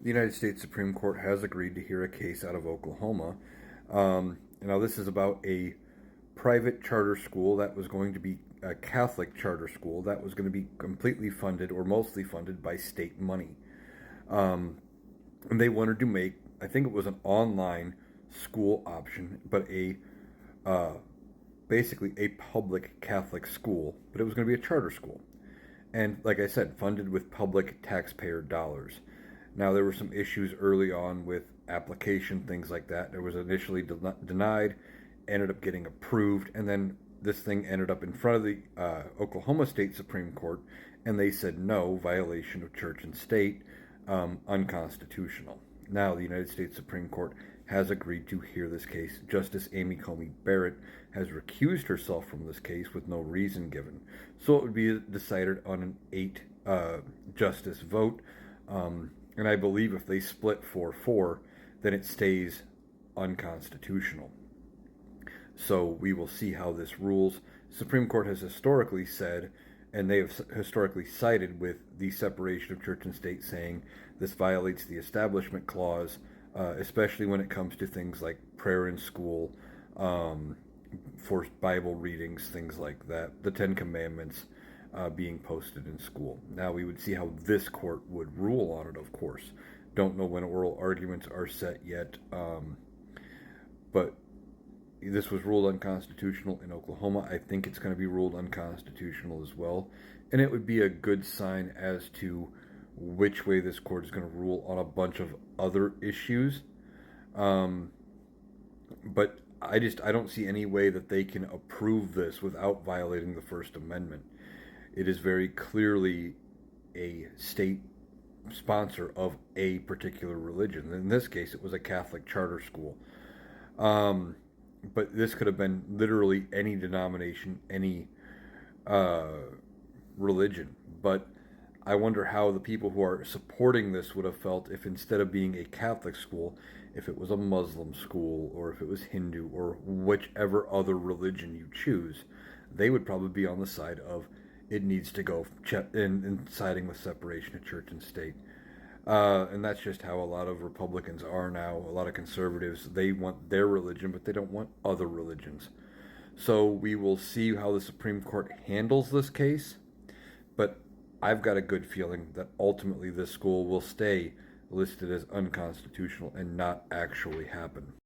The United States Supreme Court has agreed to hear a case out of Oklahoma. Now, this is about a private charter school that was going to be a Catholic charter school that was going to be completely funded or mostly funded by state money. Um, and they wanted to make, I think it was an online school option, but uh, basically a public Catholic school, but it was going to be a charter school. And like I said, funded with public taxpayer dollars. Now, there were some issues early on with application, things like that. It was initially denied, ended up getting approved, and then this thing ended up in front of the Oklahoma State Supreme Court, and they said no, violation of church and state, unconstitutional. Now, the United States Supreme Court has agreed to hear this case. Justice Amy Coney Barrett has recused herself from this case with no reason given. So it would be decided on an 8 justice vote. And I believe if they split 4-4, then it stays unconstitutional. So we will see how this rules. Supreme Court has historically said, and they have historically sided with the separation of church and state, saying this violates the Establishment Clause, especially when it comes to things like prayer in school, forced Bible readings, things like that, the Ten Commandments being posted in school. Now we would see how this court would rule on it, of course. Don't know when oral arguments are set yet, but this was ruled unconstitutional in Oklahoma. I think it's going to be ruled unconstitutional as well. And it would be a good sign as to which way this court is going to rule on a bunch of other issues. But I don't see any way that they can approve this without violating the First Amendment. It is very clearly a state sponsor of a particular religion. In this case, it was a Catholic charter school. But this could have been literally any denomination, any religion. But I wonder how the people who are supporting this would have felt if instead of being a Catholic school, if it was a Muslim school or if it was Hindu or whichever other religion you choose, they would probably be on the side of it needs to go in siding with separation of church and state. And that's just how a lot of Republicans are now. A lot of conservatives, they want their religion, but they don't want other religions. So we will see how the Supreme Court handles this case. But I've got a good feeling that ultimately this school will stay listed as unconstitutional and not actually happen.